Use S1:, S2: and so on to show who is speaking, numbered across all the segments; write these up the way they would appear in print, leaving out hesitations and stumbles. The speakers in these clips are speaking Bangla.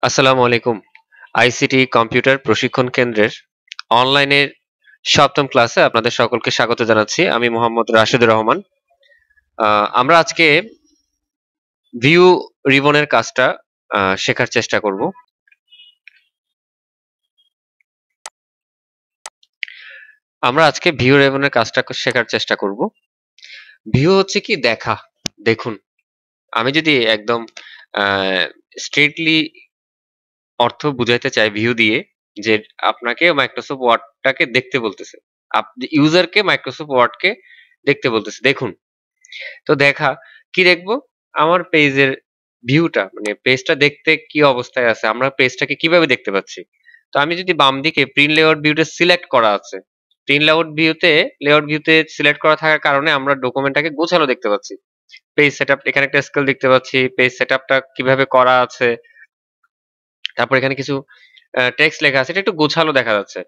S1: আসসালামু আলাইকুম। আইসিটি কম্পিউটার প্রশিক্ষণ কেন্দ্রের অনলাইনের ৭ম ক্লাসে আপনাদের সকলকে স্বাগত জানাচ্ছি। আমি মোহাম্মদ রাশেদুর রহমান। আমরা আজকে ভিউ রিবনের কাজটা শেখার চেষ্টা করব। আমরা আজকে ভিউ রিবনের কাজটা শেখার চেষ্টা করব। ভিউ হচ্ছে কি দেখা, দেখুন। আমি যদি একদম আ স্ট্রেইটলি অর্থ বুঝাইতে চাই ভিউ দিয়ে, যে আপনাকে মাইক্রোসফট ওয়ার্ডটাকে দেখতে বলতেছে। ইউজারকে মাইক্রোসফট ওয়ার্ডকে দেখতে বলতেছে। দেখুন। তো দেখা কি দেখবো? আমার পেজের ভিউটা, মানে পেজটা দেখতে কি অবস্থায় আছে, আমরা পেজটাকে কিভাবে দেখতে পাচ্ছি। তো আমি যদি বাম দিকে প্রিন্ট লেআউট ভিউটা সিলেক্ট করা আছে। প্রিন্ট লেআউট ভিউতে সিলেক্ট করা থাকার কারণে আমরা ডকুমেন্টটাকে গোছালো দেখতে পাচ্ছি। পেজ সেটআপ, এখানে একটা স্কেল দেখতে পাচ্ছি। পেজ সেটআপটা কিভাবে করা আছে। তারপর এখানে কিছু টেক্সট লেখা আছে। এটা একটু গোছালো দেখা যাচ্ছে।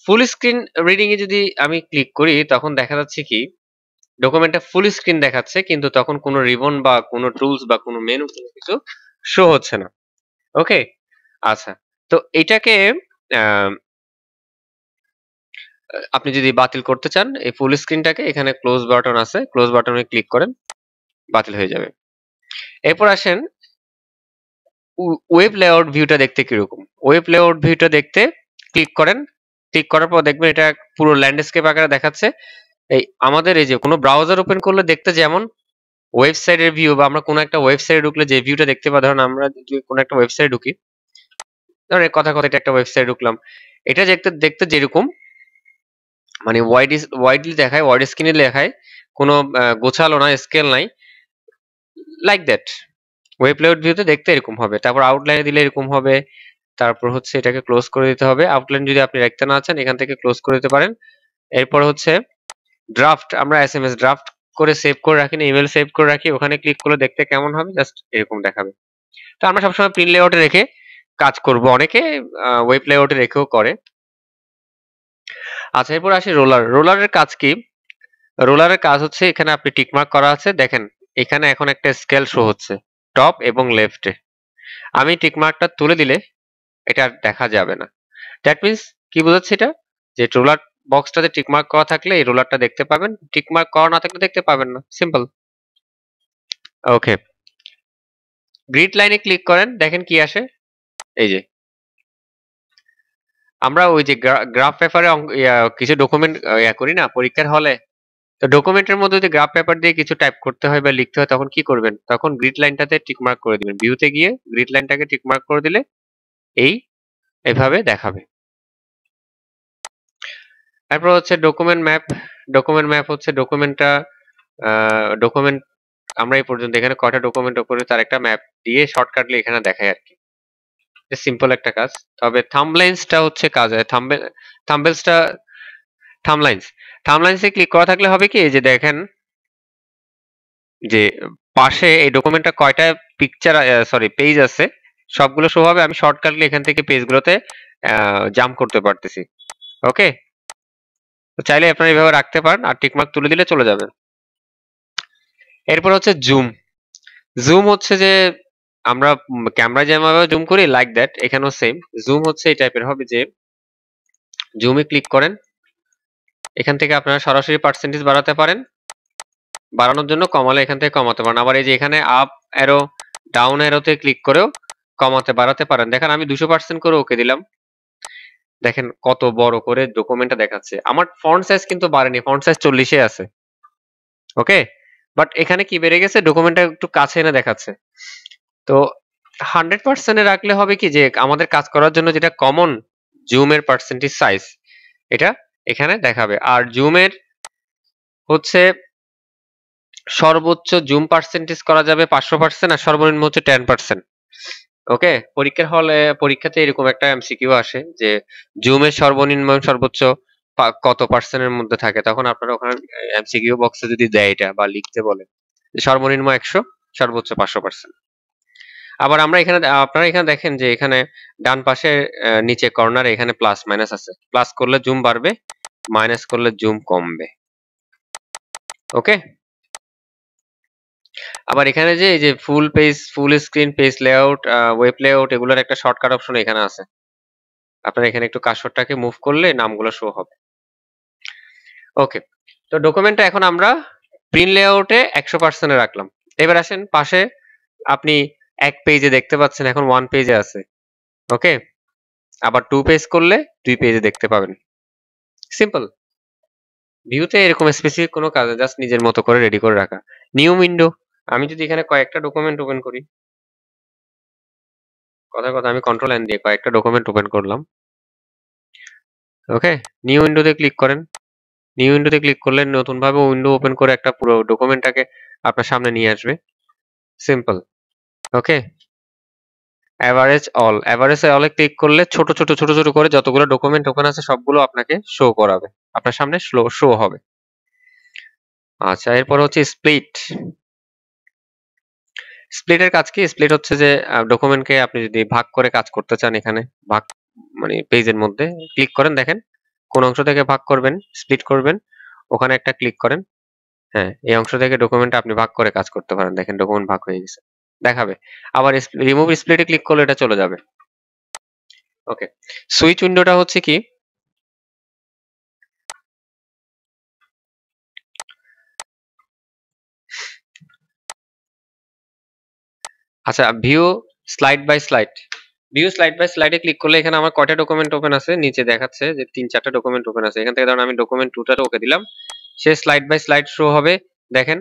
S1: ফুল স্ক্রিন রিডিং এ যদি আমি ক্লিক করি, তখন দেখা যাচ্ছে কি ডকুমেন্টটা ফুল স্ক্রিন দেখাচ্ছে, কিন্তু তখন কোনো রিবন বা কোনো টুলস বা কোনো মেনু কোনো কিছু শো হচ্ছে না। ওকে? আচ্ছা। তো এটাকে আ আপনি যদি বাতিল করতে চান এই ফুল স্ক্রিনটাকে, এখানে ক্লোজ বাটন আছে। ক্লোজ বাটনে ক্লিক করেন, বাতিল হয়ে যাবে। এরপর আসেন ওয়েব লেআউট ভিউটা দেখতে কিরকম? ওয়েব লেআউট ভিউটা দেখতে ক্লিক করেন। ক্লিক করার পর দেখবেন এটা পুরো ল্যান্ডস্কেপ আকারে দেখাচ্ছে। আমাদের এই যে কোনো ব্রাউজার ওপেন করলে দেখতে যেমন ওয়েবসাইটের ভিউ, বা আমরা কোনো একটা ওয়েবসাইটে ঢুকলে যে ভিউটা দেখতে পাই, ধরেন আমরা যদি কোনো একটা ওয়েবসাইটে ঢুকি, ধরেন কথা এটা একটা ওয়েবসাইটে ঢুকলাম। এটা দেখতে দেখতে যেরকম, মানে ওয়াইডলি দেখায়, ওয়াইড স্ক্রিনে দেখায়, কোনো গোছালো না, স্কেল নাই, লাইক দ্যাট। ওয়েব লেআউট ভিউতে দেখতে এরকম হবে। তারপর আউটলাইনে দিলে এরকম হবে। তারপর হচ্ছে এটাকে ক্লোজ করে দিতে হবে। আউটলাইন যদি আপনি রাখতে না চান, এখান থেকে ক্লোজ করে দিতে পারেন। এরপর হচ্ছে ড্রাফট, আমরা এসএমএস ড্রাফট করে সেভ করে রাখি না, ইমেইল সেভ করে রাখি, ওখানে ক্লিক করলে দেখতে কেমন হবে? জাস্ট এরকম দেখাবে। তো আমরা সবসময় প্রিন্ট লেআউটে রেখে কাজ করব। অনেকে ওয়েব লেআউটে রেখেও করে। আচ্ছা, এরপর আসি রোলার। রোলারের কাজ কি? রোলারের কাজ হচ্ছে, এখানে আপনি টিক মার্ক করা আছে, দেখেন এখানে এখন একটা স্কেল শো হচ্ছে টপ এবং লেফটে। আমি টিক মার্কটা তুলে দিলে এটা আর দেখা যাবে না। দ্যাট মিনস কি বোঝাচ্ছে এটা? যে রোলার বক্সটাতে টিক মার্ক করা থাকলে এই রোলারটা দেখতে পাবেন, টিক মার্ক করা না থাকলে দেখতে পাবেন না। সিম্পল। ওকে। গ্রিড লাইনে ক্লিক করেন, দেখেন কি আসে। এই যে আমরা ওই যে গ্রাফ পেপারে কিছু ডকুমেন্ট করি না পরীক্ষার হলে, তো ডকুমেন্টের মধ্যে যদি গ্রাফ পেপার দিয়ে কিছু টাইপ করতে হয় বা লিখতে হয়, তখন কি করবেন? তখন গ্রিড লাইনটাতে টিক মার্ক করে দিবেন। ভিউতে গিয়ে গ্রিড লাইনটাকে টিক মার্ক করে দিলে এই এভাবে দেখাবে। তারপর হচ্ছে ডকুমেন্ট ম্যাপ। ডকুমেন্ট ম্যাপ হচ্ছে ডকুমেন্ট আমরা এই পর্যন্ত এখানে কয়টা ডকুমেন্ট করে তার একটা ম্যাপ দিয়ে শর্টকাটলি এখানে দেখায় আরকি। সিম্পল একটা কাজ। তবে থাম্বনেইলসটা হচ্ছে কাজ হয়। থাম্বনেইলসটা থাম্বলাইন্স। থাম্বলাইন্স এ ক্লিক করা থাকলে হবে কি, এই যে দেখেন যে পাশে এই ডকুমেন্টটা কয়টা পেজ আছে, সবগুলো শো হবে। আমি শর্টকাটলি এখান থেকে পেজগুলোতে জাম্প করতে পারতেছি। ওকে? তো চাইলে আপনারা এভাবে রাখতে পারেন আর টিক মার্ক তুলে দিলে চলে যাবে। এরপর হচ্ছে জুম। জুম হচ্ছে যে আমরা ক্যামেরা যেভাবে জুম করি লাইক দ্যাট, এখানেও সেম। জুম হচ্ছে এই টাইপের হবে যে জুমে ক্লিক করেন। এখান থেকে আপনারা সরাসরি পার্সেন্টেজ বাড়াতে পারেন। বাড়ানোর জন্য কমালে এখান থেকে কমাতে পারেন। আবার এই যে এখানে আপ অ্যারো, ডাউন অ্যারোতে ক্লিক করেও কমাতে বাড়াতে পারেন। দেখেন আমি 200% করে ওকে দিলাম। দেখেন কত বড় করে ডকুমেন্টটা দেখাচ্ছে। আমার ফন্ট সাইজ কিন্তু বাড়েনি। ফন্ট সাইজ 40 এ আছে। ওকে? বাট এখানে কি বেড়ে গেছে? ডকুমেন্টটা একটু কাছে এনে দেখাচ্ছে। তো 100% এ রাখলে হবে কি, যে আমাদের কাজ করার জন্য যেটা কমন জুম এর পার্সেন্টেজ সাইজ, এটা এখানে দেখাবে। আর জুমের হচ্ছে সর্বোচ্চ জুম পার্সেন্টেজ করা যাবে 500%, আর সর্বনিম্ন হচ্ছে 10%। ওকে? পরীক্ষাতে এরকম একটা এমসিকিউ আসে যে জুমের সর্বনিম্ন সর্বোচ্চ কত পার্সেন্টের মধ্যে থাকে, তখন আপনারা ওখানে এমসিকিউ বক্সে যদি দেয় এটা বা লিখতে বলে যে সর্বনিম্ন 100, সর্বোচ্চ 500%। আবার আপনারা এখানে দেখেন যে এখানে ডান পাশে নিচে কর্নারে এখানে প্লাস মাইনাস আছে। প্লাস করলে জুম বাড়বে, মাইনাস করলে জুম কমবে। ওকে? আবার এখানে যে এই যে full page, full screen page layout, web layout এগুলোর একটা শর্টকাট অপশন এখানে আছে। আপনারা এখানে একটু কার্সরটাকে মুভ করলে নামগুলো শো হবে। ওকে, তো ডকুমেন্টটা এখন আমরা প্রিন্ট লেআউটে 100% এ রাখলাম। এবার আসেন পাশে, আপনি এক পেজে দেখতে পাচ্ছেন, এখন 1 পেজে আছে। ওকে, আবার 2 পেজ করলে 2 পেজে দেখতে পাবেন। সিম্পল। ভিউতে এরকম স্পেসিফিক কোনো কাজ না, জাস্ট নিজের মতো করে রেডি করে রাখা। নিউ উইন্ডো, আমি যদি এখানে কয়েকটা ডকুমেন্ট ওপেন করি, কথার কথা আমি কন্ট্রোল এন দিয়ে কয়েকটা ডকুমেন্ট ওপেন করলাম। ওকে, নিউ উইন্ডোতে ক্লিক করেন। নিউ উইন্ডোতে ক্লিক করলে নতুনভাবে উইন্ডো ওপেন করে একটা পুরো ডকুমেন্টটাকে আপনার সামনে নিয়ে আসবে। সিম্পল। ওকে, এভারেজ অলে ক্লিক করলে ছোট ছোট করে যতগুলো ডকুমেন্ট ওখানে আছে সবগুলো আপনাকে শো করাবে, আপনার সামনে শো হবে। আচ্ছা, এরপর হচ্ছে স্প্লিট। স্প্লিটের কাজ কি? স্প্লিট হচ্ছে যে ডকুমেন্টকে আপনি যদি ভাগ করে কাজ করতে চান, এখানে ভাগ মানে পেজের মধ্যে ক্লিক করেন, দেখেন কোন অংশ থেকে ভাগ করবেন, স্প্লিট করবেন, ওখানে একটা ক্লিক করেন। হ্যাঁ, এই অংশ থেকে ডকুমেন্টটা আপনি ভাগ করে কাজ করতে পারেন। দেখেন ডকুমেন্ট ভাগ হয়ে গেছে, দেখাবে। আবার রিমুভ স্প্লিটে ক্লিক করলে এটা চলে যাবে। ওকে, সুইচ উইন্ডোটা হচ্ছে কি, আচ্ছা, view slide by slide. View slide by স্লাইডে ক্লিক করলে এখানে আমার কয়টা ডকুমেন্ট ওপেন আছে নিচে দেখাচ্ছে যে 3-4টা ডকুমেন্ট ওপেন আছে। এখান থেকে ধরুন আমি ডকুমেন্ট 2টা ওকে দিলাম, সে স্লাইড বাই স্লাইড শো হবে। দেখেন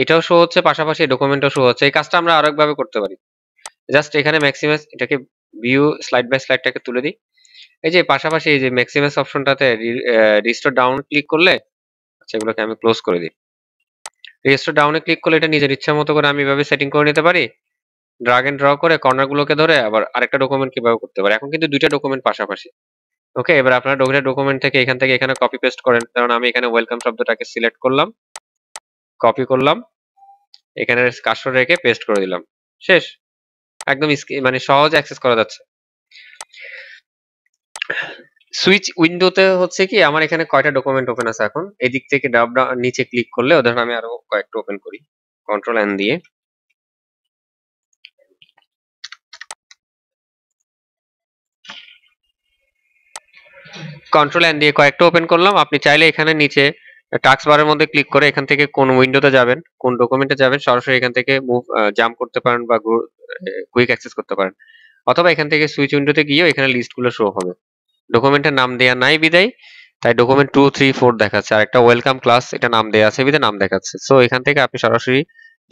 S1: এটাও শো হচ্ছে, পাশাপাশি ডকুমেন্টও শো হচ্ছে। এই কাজটা আমরা আরেক ভাবে করতে পারি। জাস্ট এখানে ম্যাক্সিমাস, এটাকে ভিউ স্লাইড বাই স্লাইডটাকে তুলে দিই। এই যে পাশাপাশি এই যে ম্যাক্সিমাস অপশনটাতে রিস্টোর ডাউন ক্লিক করলে, আচ্ছা এগুলোকে আমি ক্লোজ করে দিই। রিস্টোর ডাউনে ক্লিক করলে এটা নিজের ইচ্ছা মতো করে আমি এভাবে সেটিং করে নিতে পারি। ড্রাগ এন্ড ড্র করে কর্নার গুলোকে ধরে আবার আরেকটা ডকুমেন্ট কিভাবে করতে পারি। এখন কিন্তু 2টা ডকুমেন্ট পাশাপাশি। ওকে, এবার আপনারা ডকুমেন্ট থেকে এখানে কপি পেস্ট করেন। কারণ আমি এখানে ওয়েলকাম শব্দটাকে সিলেক্ট করলাম, কপি করলাম, এখানে কার্সর রেখে পেস্ট করে দিলাম, শেষ। একদম মানে সহজ অ্যাক্সেস করা যাচ্ছে। সুইচ উইন্ডোতে হচ্ছে কি, আমার এখানে কয়টা ডকুমেন্ট ওপেন আছে, এখন এদিক থেকে নিচে ক্লিক করলে ধরুন আমি আরো কয়েকটা ওপেন করি কন্ট্রোল এন দিয়ে। কন্ট্রোল এন দিয়ে কয়েকটা ওপেন করলাম। আপনি চাইলে এখানে নিচে টাস্ক বারের মধ্যে ক্লিক করে এখান থেকে কোন উইন্ডোতে যাবেন, কোন ডকুমেন্টে যাবেন, সরাসরি এখান থেকে মুভ জাম্প করতে পারেন বা কুইক অ্যাক্সেস করতে পারেন। অথবা এখান থেকে সুইচ উইন্ডোতে গিয়েও এখানে লিস্টগুলো শো হবে। ডকুমেন্টের নাম দেয়া নাই বিদায় তাই ডকুমেন্ট 2, 3, 4 দেখাচ্ছে। আর একটা ওয়েলকাম ক্লাস, এটা নাম দেয়া আছে বিদায় নাম দেখাচ্ছে। সো এখান থেকে আপনি সরাসরি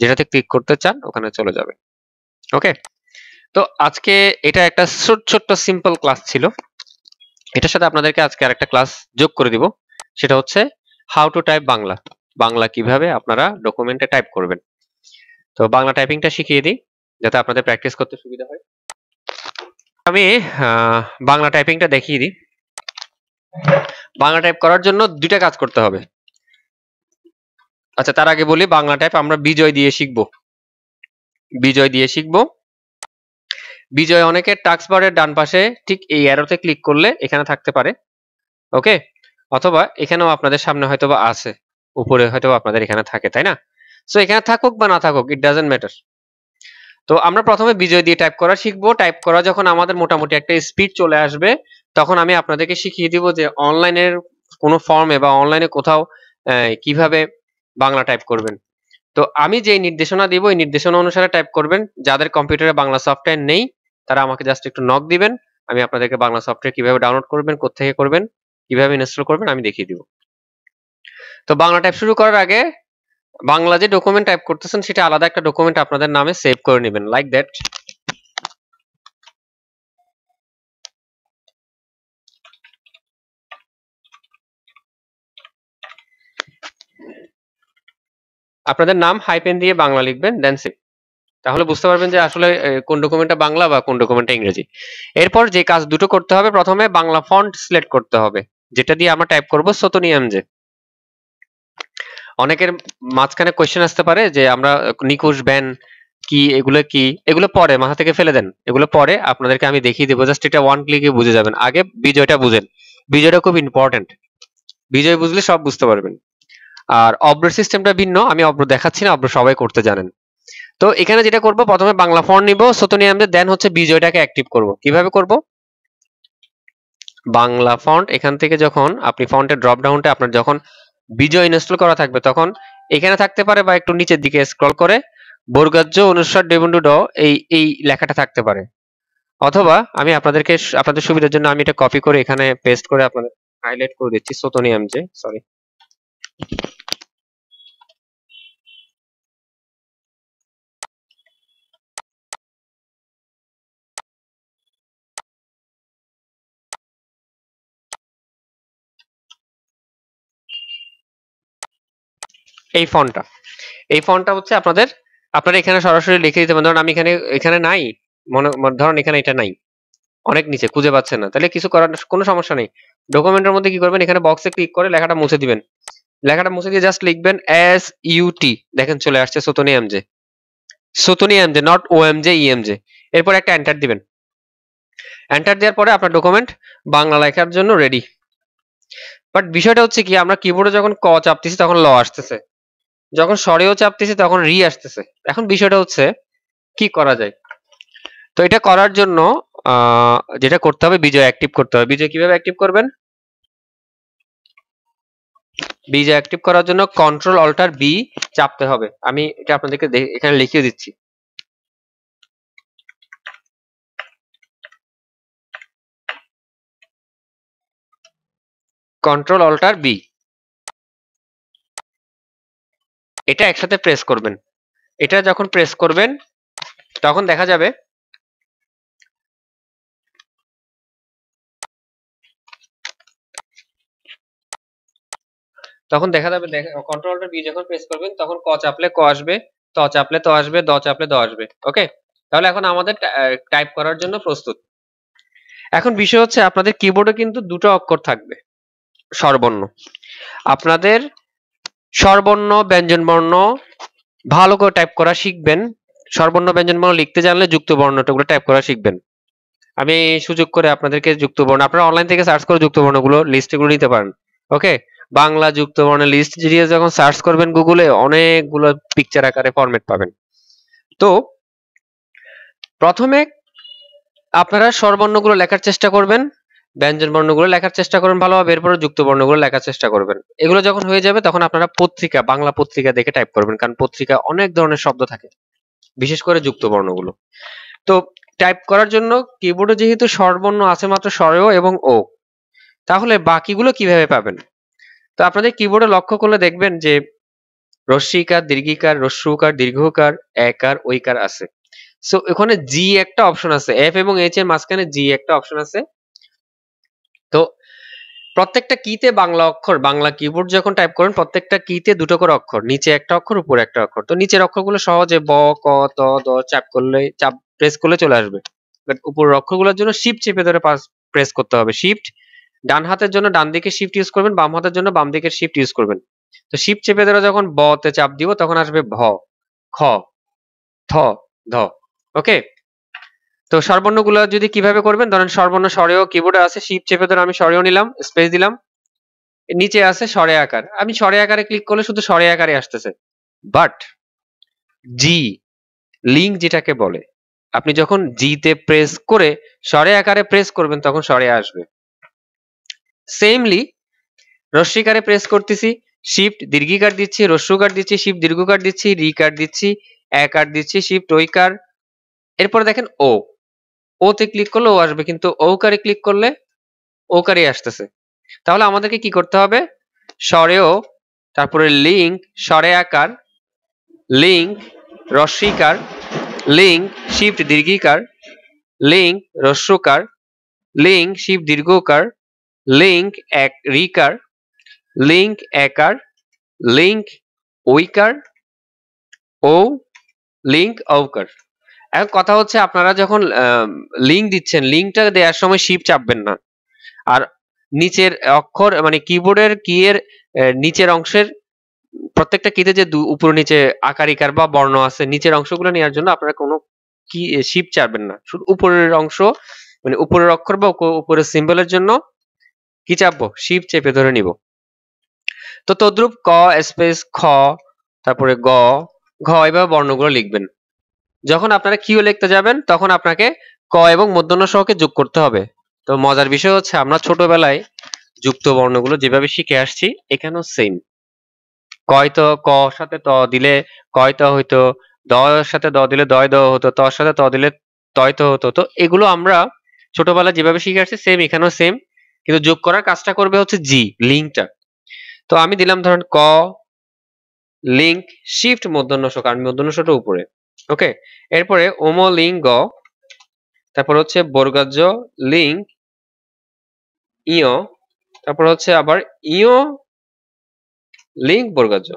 S1: যেটাতে ক্লিক করতে চান ওখানে চলে যাবেন। ওকে, তো আজকে এটা একটা ছোট্ট সিম্পল ক্লাস ছিল। এটার সাথে আপনাদেরকে আজকে আরেকটা ক্লাস যোগ করে দিব, সেটা হচ্ছে how to type Bangla. Bangla কিভাবে আপনারা ডকুমেন্টে টাইপ করবেন। তো বাংলা টাইপিংটা শিখিয়ে দিই যাতে আপনাদের প্র্যাকটিস করতে সুবিধা হয়। আমি বাংলা টাইপিংটা দেখিয়ে দিই। বাংলা টাইপ করার জন্য 2টা কাজ করতে হবে। আচ্ছা, তার আগে বলি বাংলা টাইপ আমরা বিজয় দিয়ে শিখব। বিজয় দিয়ে শিখব। বিজয় অনেকের টাস্ক বারের ডান পাশে ঠিক এই অ্যারোতে ক্লিক করলে এখানে থাকতে পারে। ওকে, অথবা এখানেও আপনাদের সামনে হয়তোবা আছে, উপরে হয়তোবা আপনাদের এখানে থাকে, তাই না? সো এখানে থাকুক বা না থাকুক, ইট ডাজন্ট ম্যাটার। তো আমরা প্রথমে বিজয় দিয়ে টাইপ করা শিখবো। টাইপ করা যখন আমাদের মোটামুটি একটা স্পিড চলে আসবে, তখন আমি আপনাদেরকে শিখিয়ে দিব যে অনলাইনের কোনো ফর্মে বা অনলাইনে কোথাও কিভাবে বাংলা টাইপ করবেন। তো আমি যে নির্দেশনা দিব এই নির্দেশনা অনুসারে টাইপ করবেন। যাদের কম্পিউটারে বাংলা সফটওয়্যার নেই তারা আমাকে জাস্ট একটু নক দিবেন, আমি আপনাদেরকে বাংলা সফটওয়্যার কিভাবে ডাউনলোড করবেন, কোত্থেকে করবেন, কিভাবে ইনস্টল করবেন আমি দেখিয়ে দিব। তো বাংলা টাইপ শুরু করার আগে বাংলা যে ডকুমেন্ট টাইপ করতেছেন সেটা আলাদা একটা ডকুমেন্ট আপনাদের নামে সেভ করে নেবেন, লাইক দ্যাট। আপনাদের নাম হাইপেন দিয়ে বাংলা লিখবেন, দেন সেভ। তাহলে বুঝতে পারবেন যে আসলে কোন ডকুমেন্টটা বাংলা বা কোন ডকুমেন্টটা ইংরেজি। এরপর যে কাজ দুটো করতে হবে, প্রথমে বাংলা ফন্ট সিলেক্ট করতে হবে যেটা দিয়ে আমরা টাইপ করব সতনিয়াম যে। অনেকের মাঝখানে কোশ্চেন আসতে পারে যে আমরা নিকুশ ব্যান কি, এগুলো পরে মাথা থেকে ফেলে দেন, এগুলো পরে আপনাদেরকে আমি দেখিয়ে দেবো। জাস্ট এটা ওয়ান ক্লিকে বুঝে যাবেন। আগে বিজয়টা বুঝেন, বিজয়টা খুব ইম্পর্টেন্ট। বিজয় বুঝলে সব বুঝতে পারবেন। আর অব্র সিস্টেমটা ভিন্ন, আমি অব্র দেখাচ্ছি না, অব্র সবাই করতে জানেন। তো এখানে যেটা করব, প্রথমে বাংলা ফন্ট নিব সোতোনিয়ামে, দেন হচ্ছে বিজয়টাকে অ্যাক্টিভ করব। কিভাবে করব? বাংলা ফন্ট, এখান থেকে যখন আপনি ফন্টের ড্রপ ডাউনটা আপনার যখন বিজয় ইনস্টল করা থাকবে তখন এখানে থাকতে পারে, বা একটু নিচের দিকে স্ক্রল করে বর্গাজ্য অনুসার ডেবন্ডু ড এই এই লেখাটা থাকতে পারে। অথবা আমি আপনাদের সুবিধার জন্য আমি এটা কপি করে এখানে পেস্ট করে আপনাদের হাইলাইট করে দিচ্ছি, সোতোনিয়াম যে, সরি, এই ফন্টটা হচ্ছে আপনারা এখানে সরাসরি লিখে দিতে পারেন। ধরুন আমি এখানে এখানে নাই, ধরুন এখানে এটা নাই, অনেক নিচে খুঁজে পাচ্ছেন না, তাহলে কিছু করার কোনো সমস্যা নেই। ডকুমেন্টের মধ্যে কি করবেন, এখানে বক্সে ক্লিক করে লেখাটা মুছে দিবেন। লেখাটা মুছে দিয়ে জাস্ট লিখবেন SUT, দেখেন চলে আসছে সোতোনিয়াম যে, সোতোনিয়াম যে, নট OMJ EMJ। এরপর একটা এন্টার দিবেন। এন্টার দেওয়ার পরে আপনার ডকুমেন্ট বাংলা লেখার জন্য রেডি। বাট বিষয়টা হচ্ছে কি, আমরা কিবোর্ডে যখন ক চাপতেছি তখন ল আসতেছে, যখন স্বরেও চাপতেছি তখন রি আসতেছে। এখন বিষয়টা হচ্ছে কি করা যায়? তো এটা করার জন্য যেটা করতে হবে, বিজয় অ্যাক্টিভ করতে হবে। বিজয় কিভাবে অ্যাক্টিভ করবেন? বিজয় অ্যাক্টিভ করার জন্য কন্ট্রোল অল্টার বি চাপতে হবে। আমি এটা আপনাদেরকে এখানে লিখিয়ে দিচ্ছি। কন্ট্রোল অল্টার বি, এটা একসাথে প্রেস করবেন। এটা যখন প্রেস করবেন তখন দেখা যাবে কন্ট্রোল অল্টার বি যখন প্রেস করবেন তখন ক চাপলে ক আসবে, ত চাপলে ত আসবে, দ চাপলে দ আসবে। ওকে, তাহলে এখন আমাদের টাইপ করার জন্য প্রস্তুত। এখন বিষয় হচ্ছে আপনাদের কিবোর্ডে কিন্তু দুটো অক্ষর থাকবে স্বরবর্ণ। আপনাদের স্বরবর্ণ ব্যঞ্জন বর্ণ ভালো করে টাইপ করা শিখবেন। স্বরবর্ণ ব্যঞ্জন বর্ণ লিখতে জানলে যুক্ত বর্ণটাগুলো টাইপ করা শিখবেন। আমি সুযোগ করে আপনাদেরকে যুক্ত বর্ণ, আপনারা অনলাইন থেকে সার্চ করে যুক্ত বর্ণগুলো লিস্টগুলো নিতে পারেন। ওকে, বাংলা যুক্ত বর্ণের লিস্ট দিয়ে যখন সার্চ করবেন গুগলে, অনেকগুলো পিকচার আকারে ফরম্যাট পাবেন। তো প্রথমে আপনারা স্বরবর্ণগুলো লেখার চেষ্টা করবেন, ব্যঞ্জন বর্ণগুলো লেখার চেষ্টা করবেন ভালোভাবে, এরপরে যুক্ত বর্ণগুলো লেখার চেষ্টা করবেন। এগুলো যখন হয়ে যাবে তখন আপনারা বাংলা পত্রিকা দেখে টাইপ করবেন, কারণ পত্রিকায় অনেক ধরনের শব্দ থাকে, বিশেষ করে যুক্ত বর্ণগুলো। তো টাইপ করার জন্য কিবোর্ডে যেহেতু স্বরবর্ণ আছে মাত্র স্বরেও এবং ও, তাহলে বাকিগুলো কিভাবে পাবেন? তো আপনাদের কিবোর্ডে লক্ষ্য করলে দেখবেন যে রস্যিকার, দীর্ঘিকার, হ্রস্বকার, দীর্ঘকার, একার, ঐকার আছে। সো এখানে জি একটা অপশন আছে, এফ এবং এইচ এর মাঝখানে জি একটা অপশন আছে। তো প্রত্যেকটা কিতে বাংলা অক্ষর, বাংলা কিবোর্ড যখন টাইপ করেন প্রত্যেকটা কিতে দুটো করে অক্ষর, নিচে একটা অক্ষর উপরে একটা অক্ষর। তো নিচের অক্ষরগুলো সহজে ব, ক, ত, দ চাপ প্রেস করলে চলে আসবে। বাট উপরের অক্ষরগুলোর জন্য শিফট চেপে ধরে প্রেস করতে হবে। শিফট, ডান হাতের জন্য ডান দিকে শিফট ইউজ করবেন, বাম হাতের জন্য বাম দিকের শিফট ইউজ করবেন। তো শিফট চেপে ধরে যখন ব তে চাপ দিব তখন আসবে ভ, খ, থ, ধ। ওকে, তো স্বরবর্ণগুলো যদি কিভাবে করবেন, ধরেন স্বরবর্ণ স্বরেও কিবোর্ডে আছে, শিফট চেপে ধরে আমি স্বরেও নিলাম, স্পেস দিলাম, নিচে আছে স্বরে আকার, আমি স্বরে আকারে ক্লিক করলে শুধু স্বরে আকারে আসতেছে। বাট জি লিঙ্ক যেটাকে বলে, আপনি যখন জি তে প্রেস করে স্বরে আকারে প্রেস করবেন তখন স্বরে আসবে। সেমলি রস্যিকারে প্রেস করতেছি, শিফট দীর্ঘিকার দিচ্ছি, হ্রস্বকার দিচ্ছি, শিফট দীর্ঘকার দিচ্ছি, রিকার দিচ্ছি, একার দিচ্ছি, শিফট ঐকার, এরপরে দেখেন ও, ও তে ক্লিক করলে ও আসবে, কিন্তু ঔকারে ক্লিক করলে ওকারই আসতেছে। তাহলে আমাদেরকে কি করতে হবে? স্বরেও, তারপরে লিঙ্ক, স্বরে আকার, লিঙ্ক, রস্যিকার, লিঙ্ক, শিফট দীর্ঘিকার, লিঙ্ক, হ্রস্বকার, লিঙ্ক, শিফট দীর্ঘকার, লিঙ্ক এক রিকার, লিঙ্ক একার, লিঙ্ক ঐকার, ও, লিঙ্ক ঔকার। এখন কথা হচ্ছে আপনারা যখন লিঙ্ক দিচ্ছেন, লিঙ্কটা দেওয়ার সময় শিফট চাপবেন না। আর নিচের অক্ষর মানে কিবোর্ডের কি এর নিচের অংশের প্রত্যেকটা কিতে যে উপর নিচে আকার ইকার বা বর্ণ আছে, নিচের অংশগুলো নেওয়ার জন্য আপনারা কোনো কি শিফট চাপবেন না, শুধু উপরের অংশ মানে উপরের অক্ষর বা উপরের সিম্বলের জন্য কি চাপবো, শিফট চেপে ধরে নিব। তো তদ্রূপ ক স্পেস খ, তারপরে গ, ঘ, এভাবে বর্ণগুলো লিখবেন। যখন আপনারা কিউ লিখতে যাবেন তখন আপনাকে ক এবং মূর্ধন্য সহকে যোগ করতে হবে। তো মজার বিষয় হচ্ছে আমরা ছোটবেলায় যুক্ত বর্ণগুলো যেভাবে শিখে আসছি এখানেও সেম। কয়তো ক সাথে ত দিলে কয়তো হইতো, দ সাথে দ দিলে দয় দ হতো, তর সাথে ত দিলে তয় তো হতো। তো এগুলো আমরা ছোটবেলায় যেভাবে শিখে আসছি সেম এখানেও সেম, কিন্তু যোগ করার কাজটা করবে হচ্ছে জি, লিঙ্কটা। তো আমি দিলাম ধরেন ক লিঙ্ক শিফট মূর্ধন্য ষ, কারণ মূর্ধন্য ষটা উপরে। ওকে, এরপরে ওমো লিঙ্ক গ, তারপর হচ্ছে বর্গাজ্য লিঙ্ক ইয়, তারপর হচ্ছে আবার ইয় লিঙ্ক বর্গাজ্য।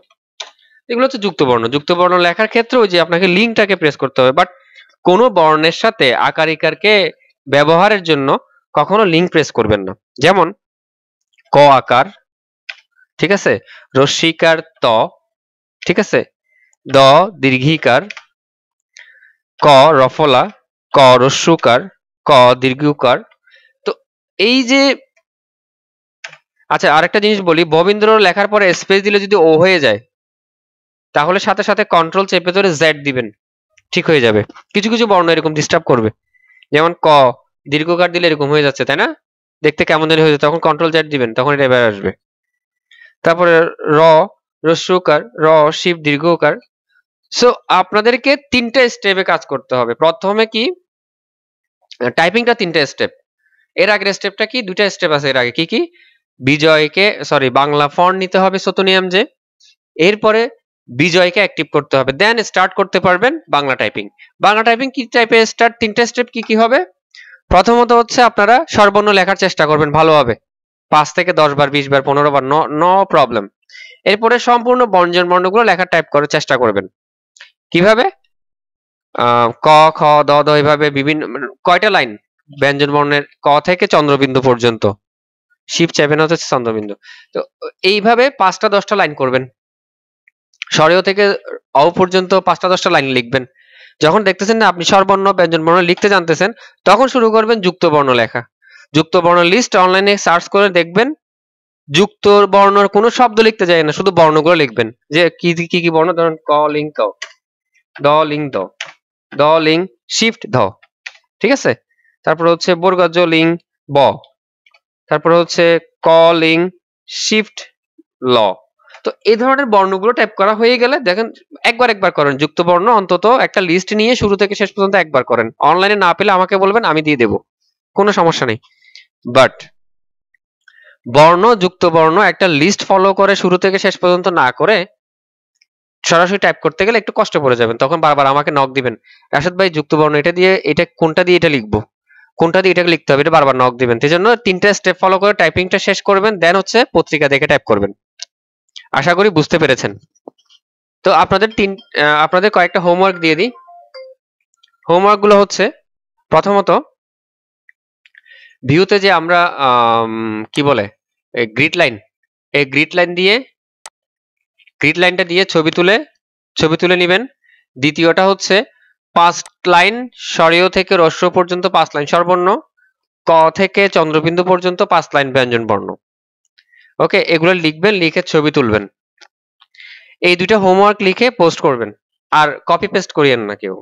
S1: এগুলো হচ্ছে যুক্ত বর্ণ। যুক্ত বর্ণ লেখার ক্ষেত্রে ওই যে আপনাকে লিঙ্কটাকে প্রেস করতে হবে, বাট কোনো বর্ণের সাথে আকার ইকারকে ব্যবহারের জন্য কখনো লিঙ্ক প্রেস করবেন না। যেমন ক আকার, ঠিক আছে, রস্যিকার ত, ঠিক আছে, দ দীর্ঘিকার, ক রফলা, ক রস্যুকার, ক দীর্ঘকার। তো এই যে, আচ্ছা আরেকটা জিনিস বলি, ববিন্দ্র লেখার পরে স্পেস দিলে যদি ও হয়ে যায় তাহলে সাথে সাথে কন্ট্রোল চেপে ধরে জেড দিবেন, ঠিক হয়ে যাবে। কিছু কিছু বর্ণ এরকম ডিস্টার্ব করবে, যেমন ক দীর্ঘকার দিলে এরকম হয়ে যাচ্ছে, তাই না, দেখতে কেমন জানি হয়ে যাচ্ছে, তখন কন্ট্রোল জেড দিবেন, তখন এটা এবার আসবে। তারপরে র রস্যকার, র শিব দীর্ঘকার। সো আপনাদেরকে তিনটা স্টেপে কাজ করতে হবে। প্রথমে কি, টাইপিংটা তিনটা স্টেপ, এর আগের স্টেপটা কি, দুইটা স্টেপ আছে এর আগে। কি কি, বিজয়কে সরি বাংলা ফন্ট নিতে হবে শতনিয়ম যে, এরপরে বিজয়কে অ্যাক্টিভ করতে হবে, দেন স্টার্ট করতে পারবেন বাংলা টাইপিং। বাংলা টাইপিং কি টাইপের স্টার্ট, তিনটা স্টেপ কি কি হবে। প্রথমত হচ্ছে আপনারা স্বরবর্ণ লেখার চেষ্টা করবেন ভালোভাবে, 5 থেকে 10 বার 20 বার 15 বার, নো প্রবলেম। এরপরে সম্পূর্ণ ব্যঞ্জন বর্ণগুলো লেখার টাইপ করার চেষ্টা করবেন। কিভাবে, ক খ দ দ এইভাবে বিভিন্ন কয়টা লাইন ব্যঞ্জন বর্ণের, ক থেকে চন্দ্রবিন্দু পর্যন্ত, শিব চেপেন হচ্ছে চন্দ্রবিন্দু। তো এইভাবে 5টা 10টা লাইন করবেন, স্বরেয় থেকে অ পর্যন্ত 5টা 10টা লাইন লিখবেন। যখন দেখতেছেন না আপনি স্বরবর্ণ ব্যঞ্জন বর্ণ লিখতে জানতেছেন, তখন শুরু করবেন যুক্ত বর্ণ লেখা। যুক্ত বর্ণ লিস্ট অনলাইনে সার্চ করে দেখবেন, যুক্ত বর্ণর কোনো শব্দ লিখতে যায় না, শুধু বর্ণগুলো লিখবেন, যে কি কি কি বর্ণ, ধরুন ক লিঙ্ক ক, দ লিঙ্ক দ, দ লিঙ্ক শিফট ধ, ঠিক আছে। তারপর হচ্ছে বর্গাজ্য লিঙ্ক ব, তারপর হচ্ছে ক লিঙ্ক শিফট ল। তো এই ধরনের বর্ণগুলো টাইপ করা হয়ে গেলে দেখেন, একবার করেন যুক্ত বর্ণ, অন্তত একটা লিস্ট নিয়ে শুরু থেকে শেষ পর্যন্ত একবার করেন। অনলাইনে না পেলে আমাকে বলবেন, আমি দিয়ে দেব, কোনো সমস্যা নেই। বাট বর্ণ যুক্ত বর্ণ একটা লিস্ট ফলো করে শুরু থেকে শেষ পর্যন্ত না করে সরাসরি টাইপ করতে গেলে একটু কষ্ট পড়ে যাবেন, তখন বারবার আমাকে নক দিবেন, রাশেদ ভাই যুক্ত বর্ণ এটা দিয়ে এটা কোনটা দিয়ে এটা লিখবো, কোনটা দিয়ে এটাকে লিখতে হবে, এটা বারবার নক দিবেন। সেই জন্য 3টা স্টেপ ফলো করে টাইপিংটা শেষ করবেন, দেন হচ্ছে পত্রিকা দেখে টাইপ করবেন। আশা করি বুঝতে পেরেছেন। তো আপনাদের কয়েকটা হোমওয়ার্ক দিয়ে দিই। হোমওয়ার্ক গুলো হচ্ছে, প্রথমত ভিউতে যে আমরা কি বলে গ্রিড লাইন, এই গ্রিড লাইনটা দিয়ে ছবি তুলে নেবেন। দ্বিতীয়টা হচ্ছে 5 লাইন স্বরীয় থেকে রস্য পর্যন্ত 5 লাইন স্বরবর্ণ, ক থেকে চন্দ্রবিন্দু পর্যন্ত 5 লাইন ব্যঞ্জন বর্ণ। ওকে, এগুলো লিখবেন, লিখে ছবি তুলবেন। এই দুইটা হোমওয়ার্ক লিখে পোস্ট করবেন। আর কপি পেস্ট করিয়েন না কেউ,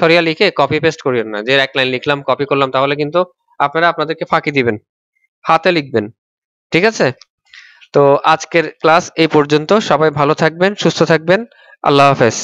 S1: সরিয়া লিখে কপি পেস্ট করিয়েন না, যে এক লাইন লিখলাম কপি করলাম, তাহলে কিন্তু আপনারা আপনাদেরকে ফাঁকি দিবেন। হাতে লিখবেন, ঠিক আছে। তো আজকের ক্লাস এই পর্যন্ত, সবাই ভালো থাকবেন, সুস্থ থাকবেন, আল্লাহ হাফেজ।